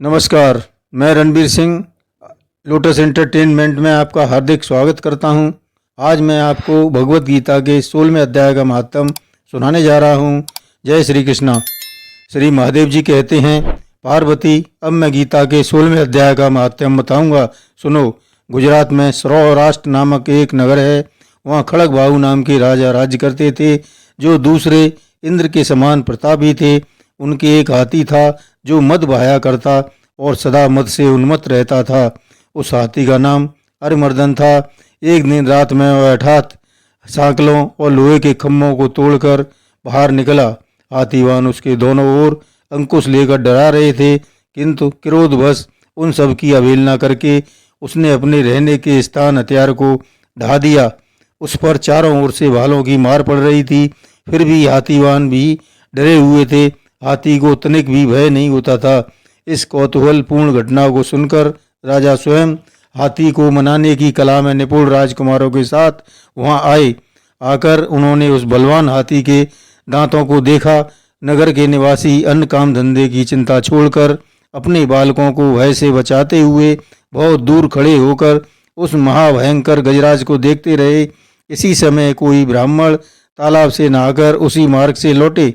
नमस्कार, मैं Ranbir Singh lotus entertainment में आपका हार्दिक स्वागत करता हूं। आज मैं आपको भगवत गीता के 16वें अध्याय का महात्म सुनाने जा रहा हूं। जय श्री कृष्णा। श्री महादेव जी कहते हैं, पार्वती, अब मैं गीता के 16वें अध्याय का महात्म बताऊंगा, सुनो। गुजरात में सौराष्ट्र नामक एक नगर है। वहाँ खड़गबाहु नाम के राजा राज्य करते थे, जो दूसरे इंद्र के समान प्रतापी थे। उनके एक हाथी था जो मद बहाया करता और सदा मद से उन्मत्त रहता था। उस हाथी का नाम अरिमर्दन था। एक दिन रात में वह हठात सांकलों और लोहे के खम्भों को तोड़कर बाहर निकला। हाथीवान उसके दोनों ओर अंकुश लेकर डरा रहे थे, किंतु क्रोधवश उन सब की अवहेलना करके उसने अपने रहने के स्थान हथियार को ढा दिया। उस पर चारों ओर से भालों की मार पड़ रही थी, फिर भी हाथीवान भी डरे हुए थे। हाथी को तनिक भी भय नहीं होता था। इस कौतूहलपूर्ण घटना को सुनकर राजा स्वयं हाथी को मनाने की कला में निपुण राजकुमारों के साथ वहां आए। आकर उन्होंने उस बलवान हाथी के दांतों को देखा। नगर के निवासी अन्य काम धंधे की चिंता छोड़कर अपने बालकों को भय से बचाते हुए बहुत दूर खड़े होकर उस महाभयंकर गजराज को देखते रहे। इसी समय कोई ब्राह्मण तालाब से नहाकर उसी मार्ग से लौटे।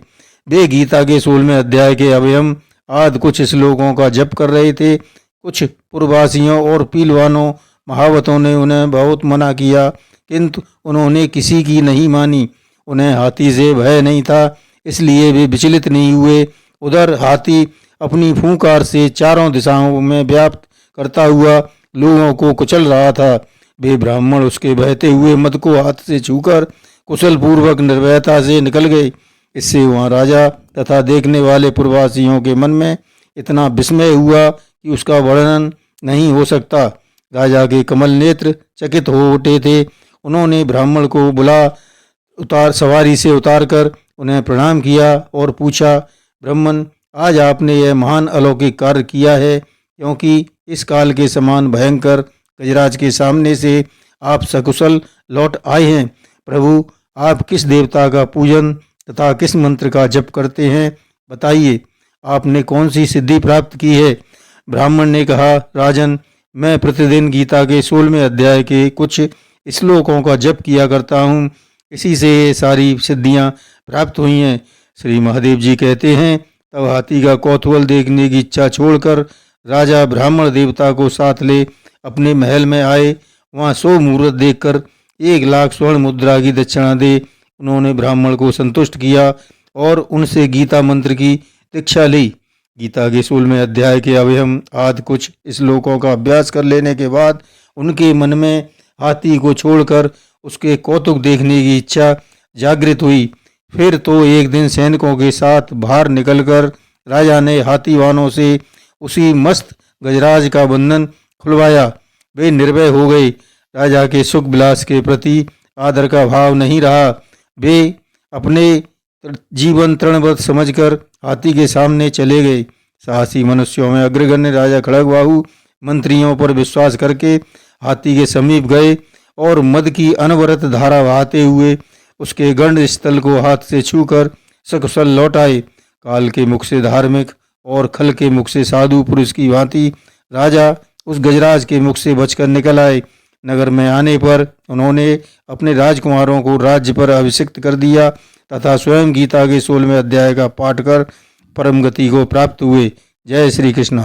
वे गीता के 16वें अध्याय के अवयम आदि कुछ श्लोकों का जप कर रहे थे। कुछ पूर्ववासियों और पीलवानों महावतों ने उन्हें बहुत मना किया, किंतु उन्होंने किसी की नहीं मानी। उन्हें हाथी से भय नहीं था, इसलिए वे विचलित नहीं हुए। उधर हाथी अपनी फूंकार से चारों दिशाओं में व्याप्त करता हुआ लोगों को कुचल रहा था। वे ब्राह्मण उसके बहते हुए मद को हाथ से छूकर कुशल पूर्वक निर्भयता से निकल गए। इससे वहाँ राजा तथा देखने वाले पूर्ववासियों के मन में इतना विस्मय हुआ कि उसका वर्णन नहीं हो सकता। राजा के कमल नेत्र चकित हो उठे थे। उन्होंने ब्राह्मण को सवारी से उतारकर उन्हें प्रणाम किया और पूछा, ब्राह्मण, आज आपने यह महान अलौकिक कार्य किया है, क्योंकि इस काल के समान भयंकर गजराज के सामने से आप सकुशल लौट आए हैं। प्रभु, आप किस देवता का पूजन तथा किस मंत्र का जप करते हैं, बताइए। आपने कौन सी सिद्धि प्राप्त की है? ब्राह्मण ने कहा, राजन, मैं प्रतिदिन गीता के 16वें अध्याय के कुछ श्लोकों का जप किया करता हूँ। इसी से ये सारी सिद्धियाँ प्राप्त हुई हैं। श्री महादेव जी कहते हैं, तब हाथी का कौतूहल देखने की इच्छा छोड़कर राजा ब्राह्मण देवता को साथ ले अपने महल में आए। वहाँ 100 मुहूर्त देखकर 1,00,000 स्वर्ण मुद्रा की दक्षिणा दे उन्होंने ब्राह्मण को संतुष्ट किया और उनसे गीता मंत्र की दीक्षा ली। गीता के 16वें अध्याय के अवयम आदि कुछ श्लोकों का अभ्यास कर लेने के बाद उनके मन में हाथी को छोड़कर उसके कौतुक देखने की इच्छा जागृत हुई। फिर तो एक दिन सैनिकों के साथ बाहर निकलकर राजा ने हाथीवानों से उसी मस्त गजराज का बंधन खुलवाया। वे निर्भय हो गए। राजा के सुख विलास के प्रति आदर का भाव नहीं रहा। वे अपने जीवन तृणवत समझकर हाथी के सामने चले गए। साहसी मनुष्यों में अग्रगण्य राजा खड़गबाहु मंत्रियों पर विश्वास करके हाथी के समीप गए और मद की अनवरत धारा बहाते हुए उसके गंड स्थल को हाथ से छूकर सकुशल लौट आए। काल के मुख से धार्मिक और खल के मुख से साधु पुरुष की भांति राजा उस गजराज के मुख से बचकर निकल आए। नगर में आने पर उन्होंने अपने राजकुमारों को राज्य पर अभिषिक्त कर दिया तथा स्वयं गीता के 16वें अध्याय का पाठ कर परम गति को प्राप्त हुए। जय श्री कृष्ण।